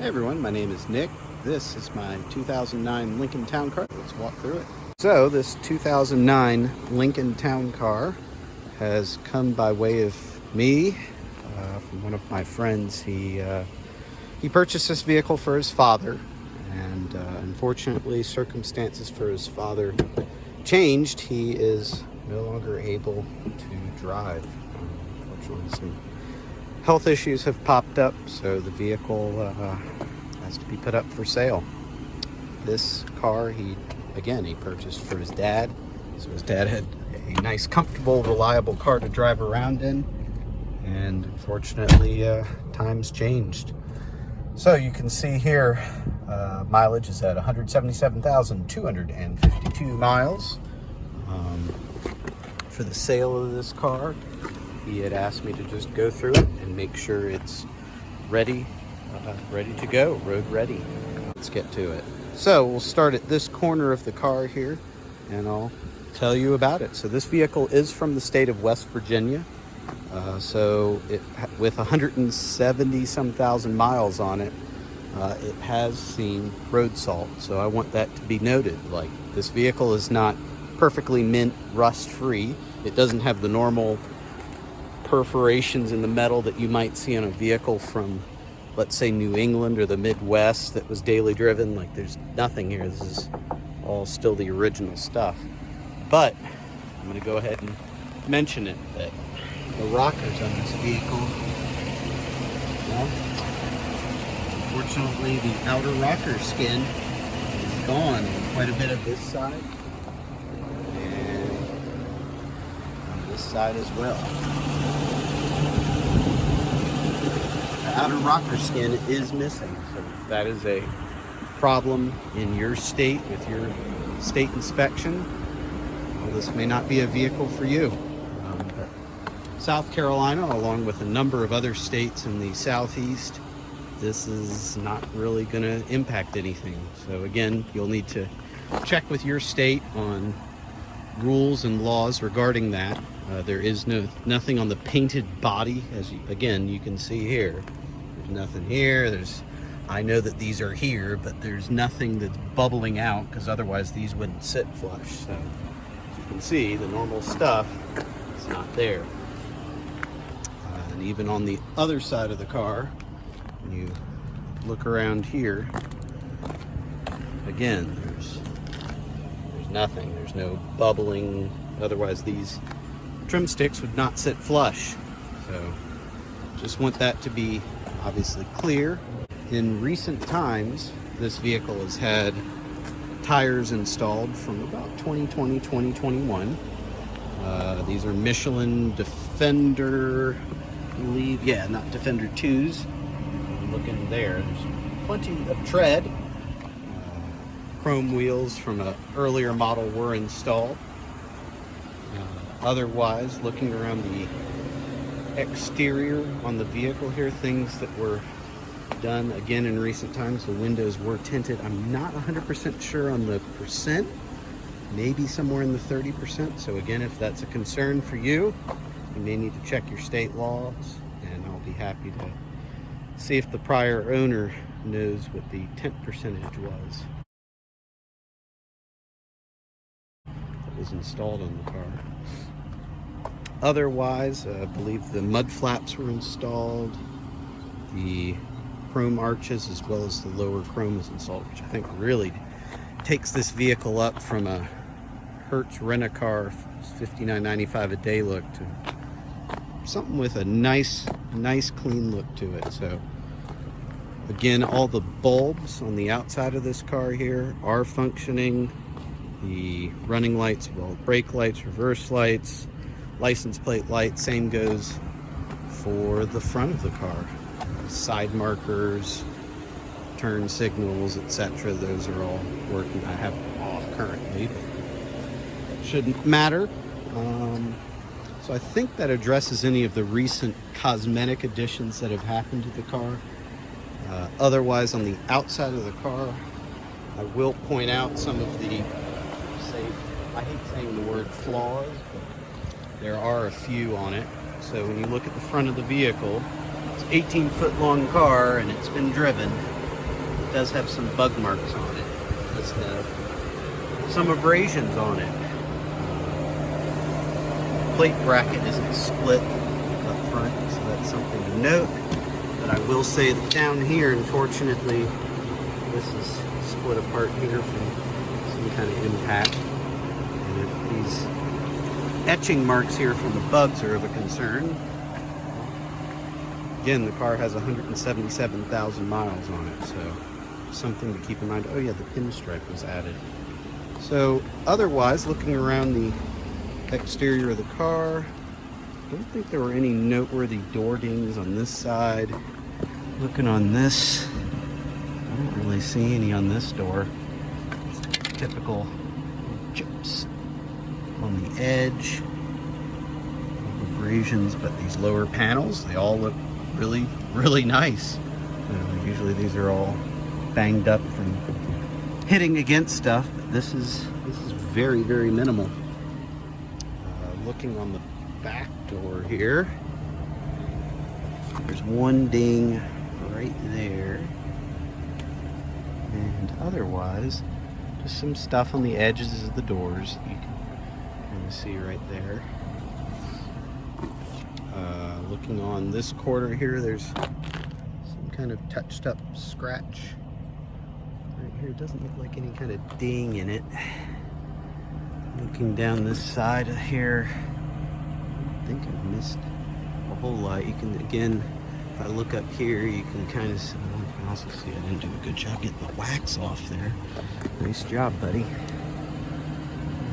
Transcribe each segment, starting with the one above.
Hey everyone, my name is Nick. This is my 2009 Lincoln Town Car. Let's walk through it. So this 2009 Lincoln Town Car has come by way of me from one of my friends. He purchased this vehicle for his father, and unfortunately circumstances for his father changed. He is no longer able to drive. Unfortunately, some health issues have popped up, so the vehicle has to be put up for sale. This car he purchased for his dad, so his dad had a nice, comfortable, reliable car to drive around in, and unfortunately times changed. So you can see here mileage is at 177,252 miles. For the sale of this car, he had asked me to just go through it and make sure it's ready to go, road ready. Let's get to it. So we'll start at this corner of the car here, and I'll tell you about it. So this vehicle is from the state of West Virginia. With 170 some thousand miles on it, it has seen road salt. So I want that to be noted. Like, this vehicle is not perfectly mint, rust free. It doesn't have the normal perforations in the metal that you might see on a vehicle from, let's say, New England or the Midwest that was daily driven. Like, there's nothing here. This is all still the original stuff. But I'm going to go ahead and mention it, that the rockers on this vehicle, well, unfortunately the outer rocker skin is gone on quite a bit of this side and on this side as well. The outer rocker skin is missing, so that is a problem in your state with your state inspection. Well, this may not be a vehicle for you. But South Carolina, along with a number of other states in the southeast, this is not really going to impact anything. So again, you'll need to check with your state on rules and laws regarding that. There is nothing on the painted body, as you can see here. There's nothing here. I know that these are here, but there's nothing that's bubbling out, because otherwise these wouldn't sit flush. So as you can see, the normal stuff is not there. And even on the other side of the car, when you look around here, again, there's nothing. There's no bubbling. Otherwise these trim sticks would not sit flush. So just want that to be obviously clear. In recent times, this vehicle has had tires installed from about 2020, 2021. These are Michelin Defender, I believe. Yeah, not Defender 2s. Looking there, there's plenty of tread. Chrome wheels from an earlier model were installed. Otherwise, looking around the exterior on the vehicle here, things that were done again in recent times, the windows were tinted. I'm not 100% sure on the percent, maybe somewhere in the 30%. So again, if that's a concern for you, you may need to check your state laws, and I'll be happy to see if the prior owner knows what the tint percentage was that was installed on the car. Otherwise, I believe the mud flaps were installed, the chrome arches as well as the lower chrome is installed, which I think really takes this vehicle up from a Hertz Rent-A-Car $59.95 a day look to something with a nice clean look to it. So again, all the bulbs on the outside of this car here are functioning. The running lights, well, brake lights, reverse lights, license plate light, same goes for the front of the car. Side markers, turn signals, etc. Those are all working. I have them off currently, but that shouldn't matter. So I think that addresses any of the recent cosmetic additions that have happened to the car. Otherwise, on the outside of the car, I will point out some of the, I hate saying the word flaws, but there are a few on it. So when you look at the front of the vehicle, it's an 18-foot long car and it's been driven. it does have some bug marks on it. It does have some abrasions on it. Plate bracket isn't split up front, so that's something to note. But I will say that down here, unfortunately, this is split apart here from some kind of impact. And if these etching marks here from the bugs are of a concern, again, the car has 177,000 miles on it, so something to keep in mind. Oh yeah, the pinstripe was added. So otherwise, looking around the exterior of the car, I don't think there were any noteworthy door dings on this side. Looking on this, I don't really see any on this door. Typical chips on the edge, abrasions, but these lower panels, they all look really, really nice. Usually these are all banged up from hitting against stuff, but this is very, very minimal. Looking on the back door here, there's one ding right there, and otherwise just some stuff on the edges of the doors you can kind of see right there. Looking on this corner here, there's some kind of touched up scratch right here. It doesn't look like any kind of ding in it. Looking down this side of here, I think I've missed a whole lot. You can, again, if I look up here, you can kind of see, you can also see I didn't do a good job getting the wax off there. Nice job, buddy.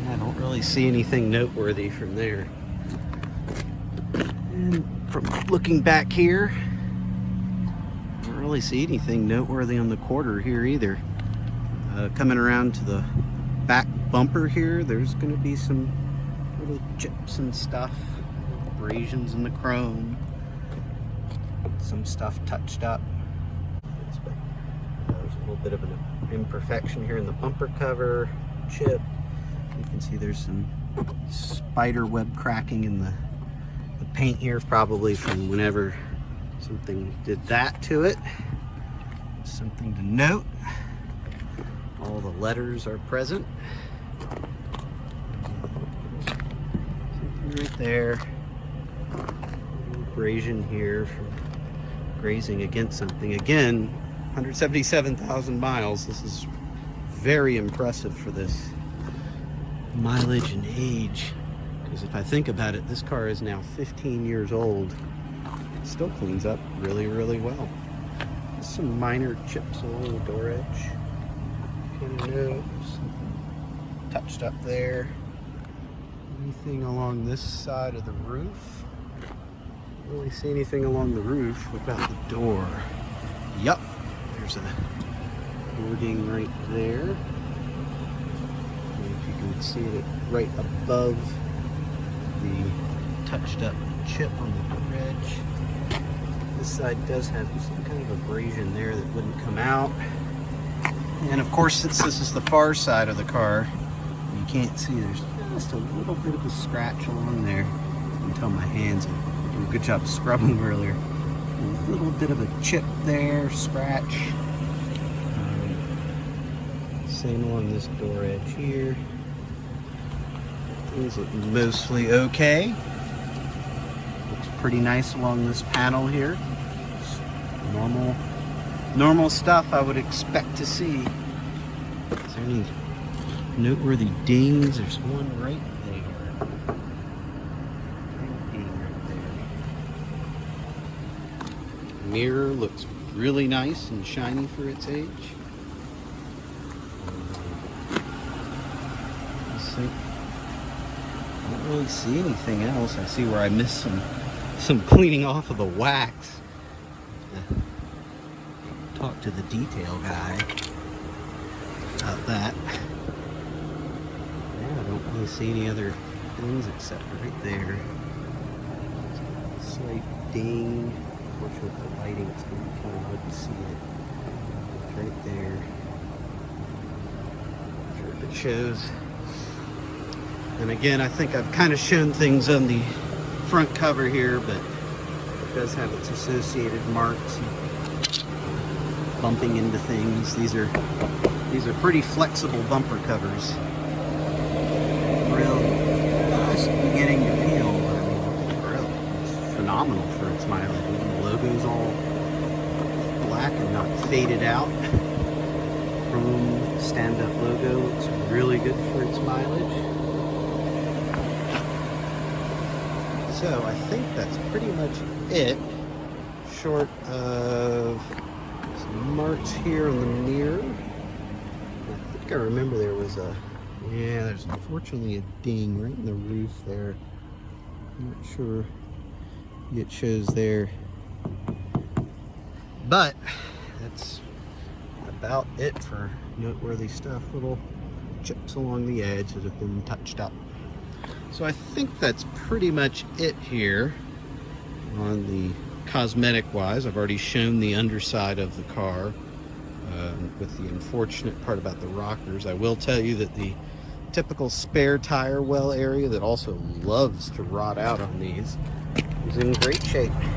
I don't really see anything noteworthy from there. And from looking back here, I don't really see anything noteworthy on the quarter here either. Coming around to the back bumper here, there's going to be some little chips and stuff, abrasions in the chrome, some stuff touched up. There's a little bit of an imperfection here in the bumper cover, chip. You can see there's some spider web cracking in the paint here, probably from whenever something did that to it. Something to note. All the letters are present. Something right there. Abrasion here from grazing against something. Again, 177,000 miles. This is very impressive for this mileage and age. Because if I think about it, this car is now 15 years old. It still cleans up really, really well. Just some minor chips along the door edge. Notes, touched up there. Anything along this side of the roof? Don't really see anything along the roof. What about the door? Yup, there's a boarding right there. And if you can see it right above the touched up chip on the door edge. This side does have some kind of abrasion there that wouldn't come out. And of course, since this is the far side of the car, you can't see, there's just a little bit of a scratch along there. You can tell my hands did a good job scrubbing them earlier. A little bit of a chip there, scratch. Same along this door edge here. Things look mostly okay. Looks pretty nice along this panel here. Just normal stuff I would expect to see. Is there any noteworthy dings? There's one right there. Ding right there. Mirror looks really nice and shiny for its age. I don't really see anything else. I see where I missed some cleaning off of the wax. Talk to the detail guy about that. Yeah, I don't really see any other things except right there. Slight ding. Unfortunately, with the lighting, it's going to be kind of hard to see it. It's right there. Not sure if it shows. And again, I think I've kind of shown things on the front cover here, but it does have its associated marks. bumping into things. These are pretty flexible bumper covers. Real just beginning to peel. Really, it's phenomenal for its mileage. The logo's all black and not faded out. Chrome stand-up logo looks really good for its mileage. So I think that's pretty much it, short of some marks here on the mirror. I think I remember there was there's unfortunately a ding right in the roof there. I'm not sure it shows there, but that's about it for noteworthy stuff. Little chips along the edge that have been touched up. So I think that's pretty much it here on the cosmetic wise. I've already shown the underside of the car with the unfortunate part about the rockers. I will tell you that the typical spare tire well area that also loves to rot out on these is in great shape. As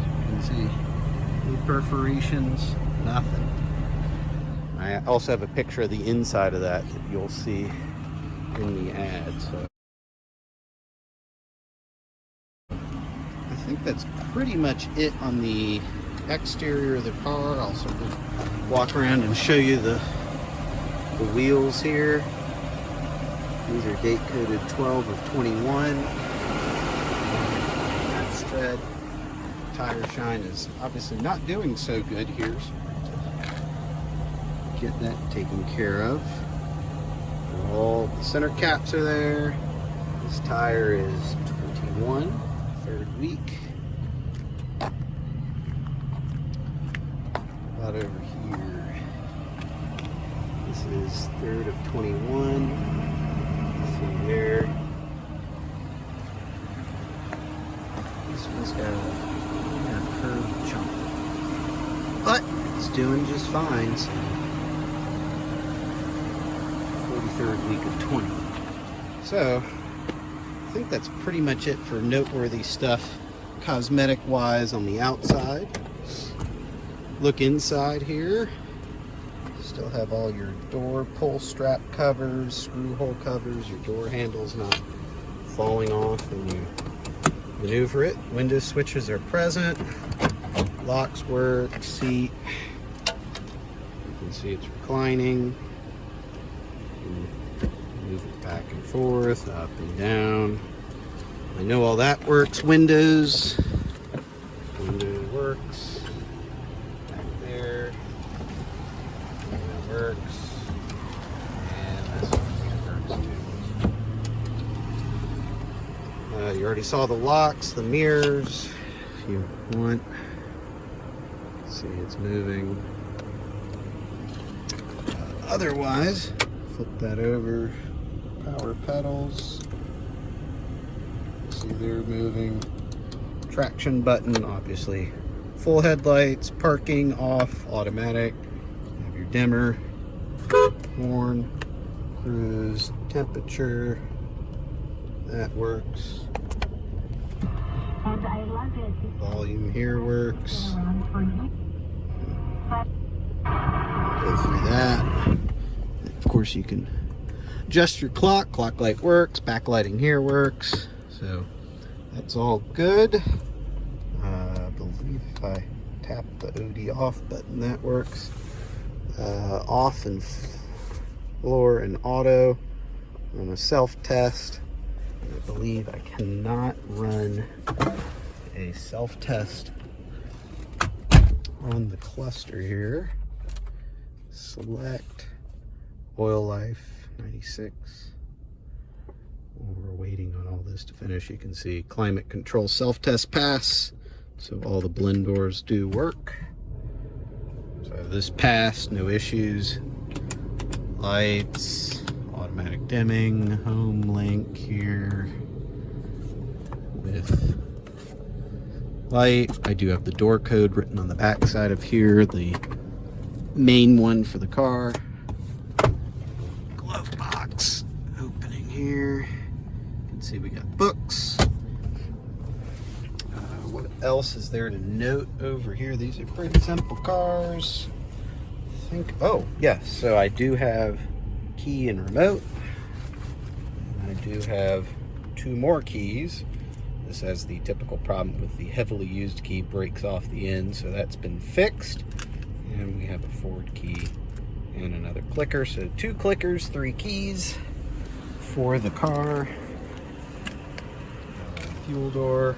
you can see, no perforations, nothing. I also have a picture of the inside of that you'll see in the ad. So I think that's pretty much it on the exterior of the car. I'll sort of walk around and show you the wheels here. These are date coded 12 of 21. That's tread. Tire shine is obviously not doing so good here, so get that taken care of. All the center caps are there. This tire is 21, third week. About over here. This is third of 21. See there. This one's got a curved chunk, but it's doing just fine. So 43rd week of 20. So I think that's pretty much it for noteworthy stuff cosmetic wise on the outside. Look inside here. Still have all your door pull strap covers, screw hole covers, your door handles not falling off when you maneuver it. Window switches are present. Locks work, seat. You can see it's reclining. Move it back and forth, up and down. I know all that works. Windows works. Back there. That works. And this one works too. You already saw the locks, the mirrors. If you want, see it's moving. Otherwise, flip that over. Power pedals. See they're moving. Traction button, obviously. Full headlights, parking off, automatic. You have your dimmer, horn, cruise, temperature. That works. Volume here works. Go through that. Of course, you can adjust your clock. Clock light works. Backlighting here works. So that's all good. I believe if I tap the OD off button, that works. Off and floor and auto on a self test. I believe I cannot run a self test on the cluster here. Select oil life 96. While we're waiting on all this to finish, you can see climate control self-test pass, so all the blend doors do work. So this passed, no issues. Lights, automatic dimming, home link here with light. I do have the door code written on the back side of here, the main one for the car. Glove box opening here. You can see we got books. What else is there to note over here? These are pretty simple cars. I think, oh, yes, so I do have key and remote. I do have 2 more keys. This has the typical problem with the heavily used key breaks off the end, so that's been fixed. And we have a forward key and another clicker. So 2 clickers, 3 keys for the car. Fuel door,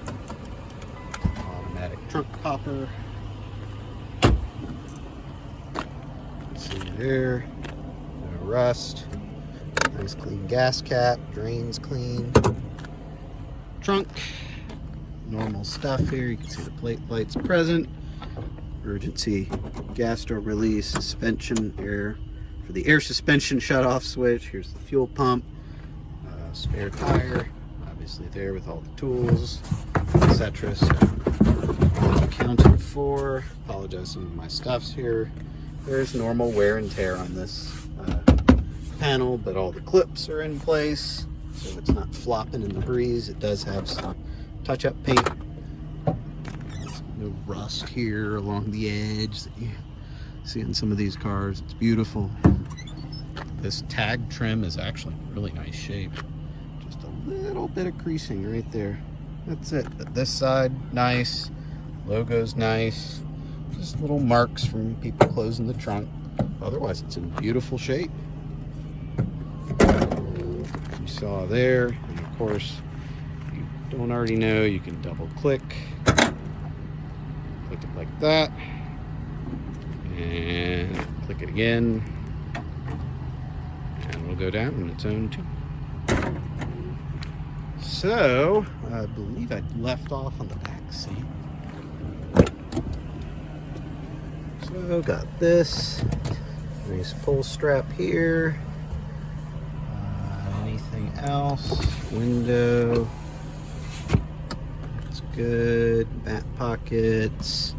automatic trunk popper. See there, no rust. Nice clean gas cap, drains clean. Trunk, normal stuff here. You can see the plate lights present. Emergency gas door release, suspension air for the air suspension shut-off switch. Here's the fuel pump, spare tire, obviously there with all the tools, etc. So accounted for. Apologize, some of my stuff's here. There's normal wear and tear on this panel, but all the clips are in place, so it's not flopping in the breeze. It does have some touch-up paint. No rust here along the edge that you see on some of these cars. It's beautiful. This tag trim is actually in really nice shape. Just a little bit of creasing right there. That's it. But this side, nice. Logo's nice. Just little marks from people closing the trunk. Otherwise, it's in beautiful shape. You saw there. And of course, if you don't already know, you can double click. Click it like that, and click it again, and we'll go down on its own too. So, I believe I left off on the back seat. So, got this nice pull strap here. Anything else? Window. Good. Back pockets.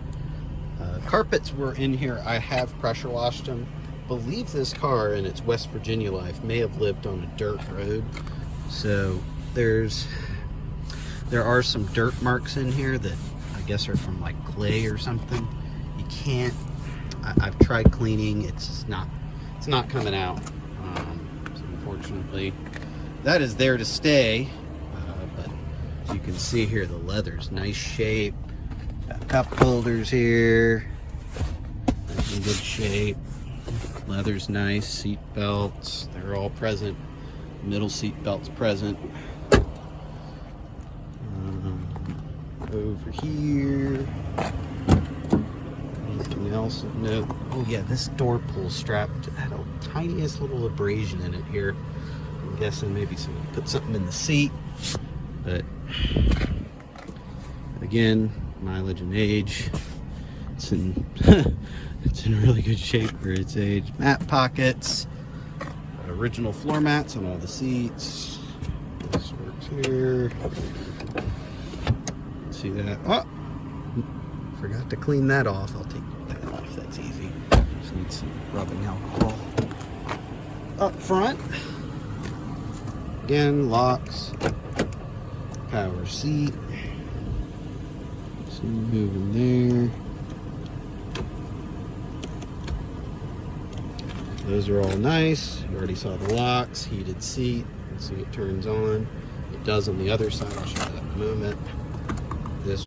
Carpets were in here. I have pressure washed them. Believe this car in its West Virginia life may have lived on a dirt road. So there are some dirt marks in here that I guess are from like clay or something. You can't. I've tried cleaning. It's not coming out. So unfortunately, that is there to stay. You can see here the leather's nice shape. Got cup holders here, nice in good shape. Leather's nice. Seat belts, they're all present. Middle seat belts present. Over here, anything else of note? Oh yeah, this door pull strap had a tiniest little abrasion in it here. I'm guessing maybe someone put something in the seat. But again, mileage and age, it's in it's in really good shape for its age. Mat pockets, original floor mats on all the seats. This works here. See that? Oh, forgot to clean that off. I'll take that off. That's easy. Just need some rubbing alcohol. Up front, again, locks. Power seat. See moving there. Those are all nice. You already saw the locks. Heated seat. You can see it turns on. It does on the other side. I'll show you that in a moment. This.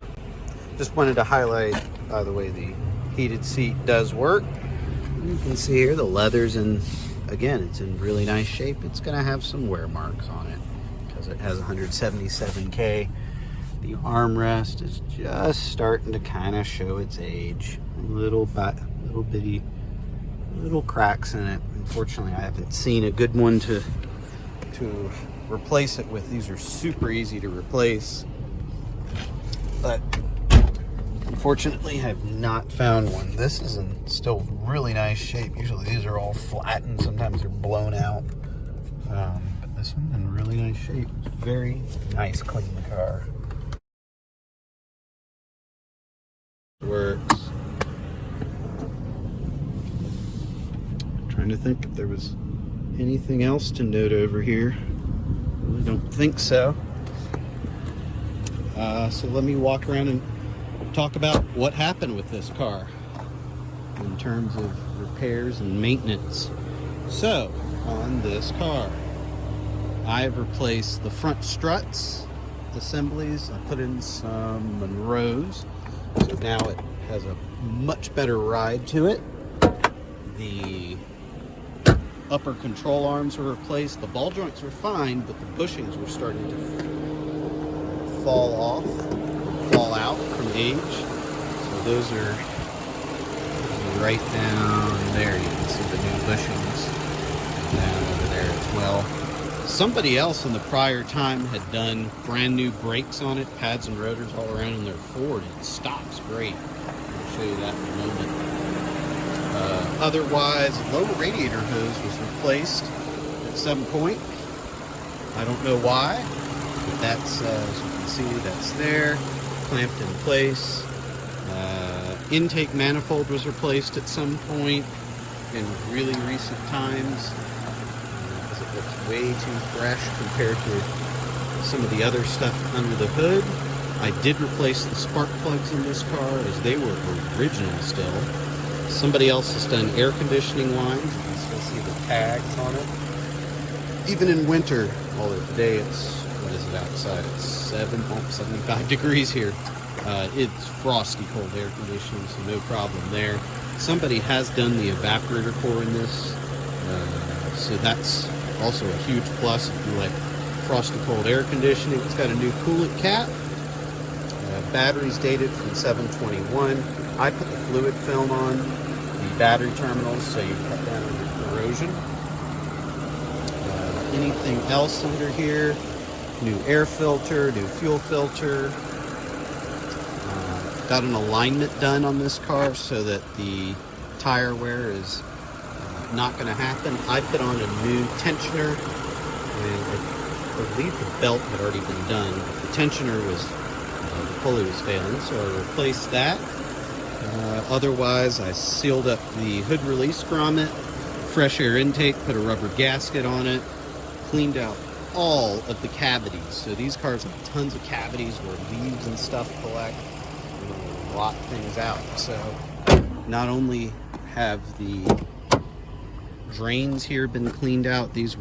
Just wanted to highlight, by the way, the heated seat does work. You can see here the leather's in, again, it's in really nice shape. It's going to have some wear marks on it. It has 177K. The armrest is just starting to kind of show its age. Little cracks in it. Unfortunately, I haven't seen a good one to replace it with. These are super easy to replace, but unfortunately, I have not found one. This is in still really nice shape. Usually, these are all flattened. Sometimes they're blown out. But this one's in really nice shape. Very nice, clean car. Works. Trying to think if there was anything else to note over here. Really don't think so. So let me walk around and talk about what happened with this car in terms of repairs and maintenance. So, on this car, I've replaced the front struts assemblies. I put in some Monroes, so now it has a much better ride to it. The upper control arms were replaced. The ball joints were fine, but the bushings were starting to fall out from age. So those are right down there. You can see the new bushings down over there as well. Somebody else in the prior time had done brand new brakes on it, pads and rotors all around in their Ford. It stops great. I'll show you that in a moment. Otherwise, lower radiator hose was replaced at some point. I don't know why, but that's, as you can see, that's there, clamped in place. Intake manifold was replaced at some point in really recent times. It looks way too fresh compared to some of the other stuff under the hood. I did replace the spark plugs in this car as they were original still. Somebody else has done air conditioning lines. You can still see the tags on it. Even in winter, although today it's, what is it outside? It's 75 degrees here. It's frosty cold air conditioning, so no problem there. Somebody has done the evaporator core in this, so that's also a huge plus if you like frosty cold air conditioning. It's got a new coolant cap. Batteries dated from 7/21. I put the fluid film on the battery terminals so you cut down on the corrosion. Anything else under here? New air filter, new fuel filter. Got an alignment done on this car so that the tire wear is not going to happen. I put on a new tensioner, and I believe the belt had already been done. The tensioner was, the pulley was failing, so I replaced that. Otherwise, I sealed up the hood release grommet, fresh air intake, put a rubber gasket on it, cleaned out all of the cavities. So these cars have tons of cavities where leaves and stuff collect. Lock things out. So not only have the drains here been cleaned out, these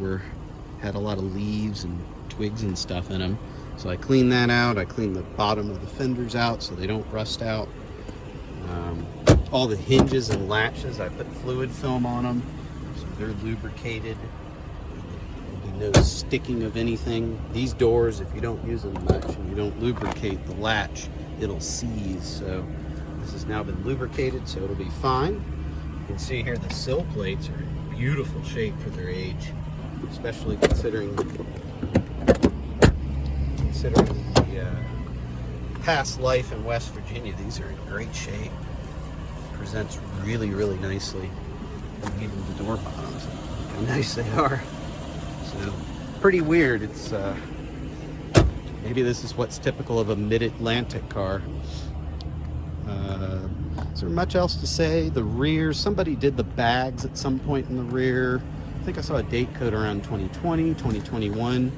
had a lot of leaves and twigs and stuff in them. So I cleaned that out. I cleaned the bottom of the fenders out so they don't rust out. All the hinges and latches, I put fluid film on them so they're lubricated. There'll be no sticking of anything. These doors, if you don't use them much and you don't lubricate the latch, it'll seize. So this has now been lubricated, so it'll be fine. You can see here the sill plates are in beautiful shape for their age, especially considering the past life in West Virginia. These are in great shape. Presents really, really nicely. And even the door bottoms, look how nice they are. So pretty weird. It's maybe this is what's typical of a mid-Atlantic car. Is there much else to say? The rear, somebody did the bags at some point in the rear. I think I saw a date code around 2020, 2021.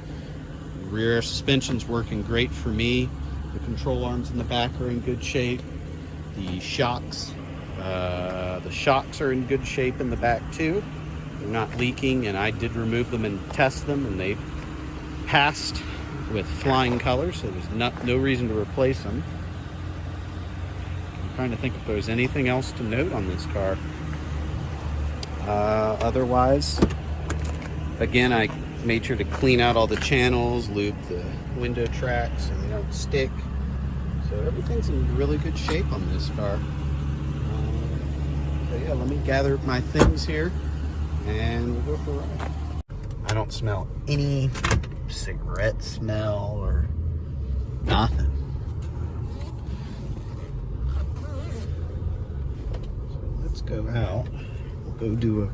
Rear suspension's working great for me. The control arms in the back are in good shape. The shocks are in good shape in the back too. They're not leaking, and I did remove them and test them, and they passed with flying colors, so there's no reason to replace them. I'm trying to think if there's anything else to note on this car. Otherwise, again, I made sure to clean out all the channels, lube the window tracks so they don't stick. So everything's in really good shape on this car. So yeah, let me gather my things here and we'll go for a ride. I don't smell any cigarette smell or nothing. So let's go out. We'll go do a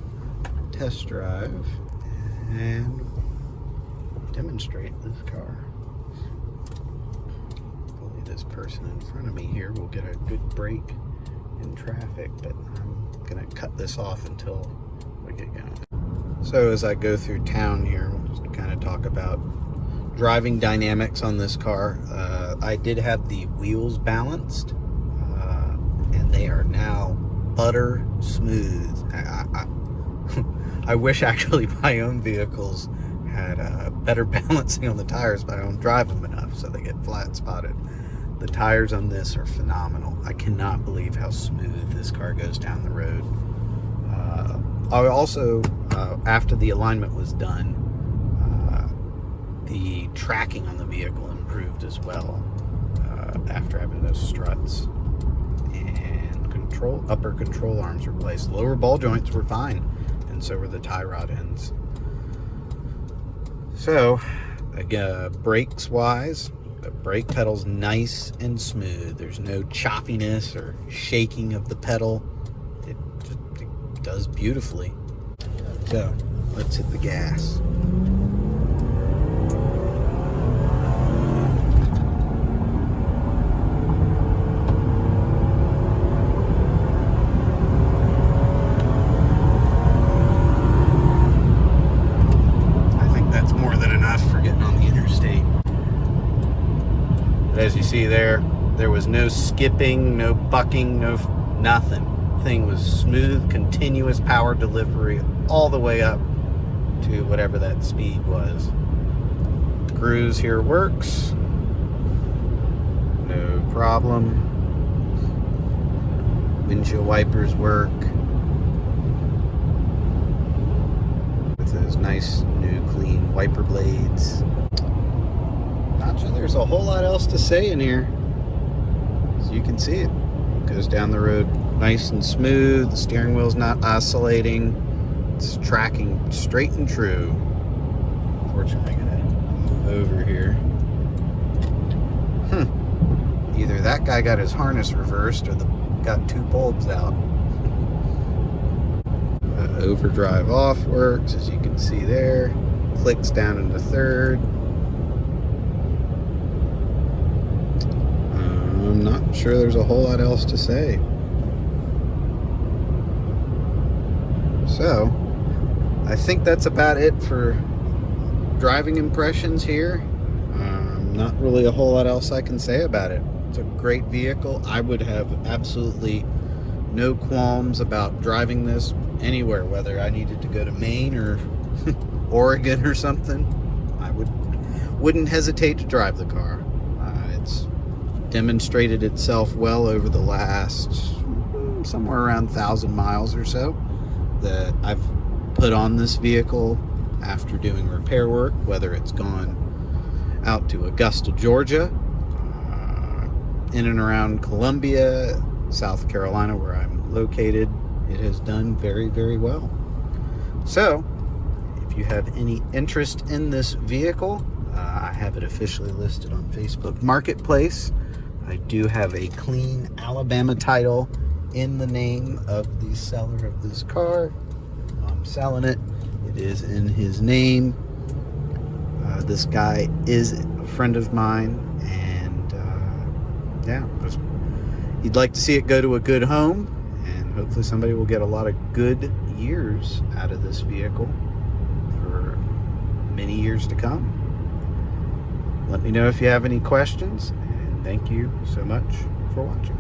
test drive and demonstrate this car. Hopefully this person in front of me here will get a good break in traffic, but I'm gonna cut this off until we get going. So as I go through town here, we'll just kind of talk about driving dynamics on this car. I did have the wheels balanced. and they are now butter smooth. I wish actually my own vehicles had better balancing on the tires, but I don't drive them enough, so they get flat spotted. The tires on this are phenomenal. I cannot believe how smooth this car goes down the road. I also, after the alignment was done, the tracking on the vehicle improved as well after having those struts. And upper control arms replaced. Lower ball joints were fine, and so were the tie rod ends. So, again, brakes wise, the brake pedal's nice and smooth. There's no choppiness or shaking of the pedal. It does beautifully. So, let's hit the gas. As you see there was no skipping, no bucking, no nothing. Thing was smooth, continuous power delivery all the way up to whatever that speed was. Cruise here works. No problem. Windshield wipers work. With those nice new clean wiper blades. Not sure there's a whole lot else to say in here. As you can see, it goes down the road nice and smooth. The steering wheel's not oscillating. It's tracking straight and true. Unfortunately, I'm gonna move over here. Either that guy got his harness reversed or got two bulbs out. Overdrive off works, as you can see there. Clicks down into third. I'm not sure there's a whole lot else to say. So, I think that's about it for driving impressions here. Not really a whole lot else I can say about it. It's a great vehicle. I would have absolutely no qualms about driving this anywhere, whether I needed to go to Maine or Oregon or something. I wouldn't hesitate to drive the car. It's demonstrated itself well over the last somewhere around 1,000 miles or so that I've put on this vehicle after doing repair work, whether it's gone out to Augusta, Georgia, in and around Columbia, South Carolina, where I'm located. It has done very, very well. So, if you have any interest in this vehicle, I have it officially listed on Facebook Marketplace. I do have a clean Alabama title in the name of the seller of this car. I'm selling it. It is in his name. This guy is a friend of mine, and yeah, he'd like to see it go to a good home, and hopefully somebody will get a lot of good years out of this vehicle for many years to come. Let me know if you have any questions, and thank you so much for watching.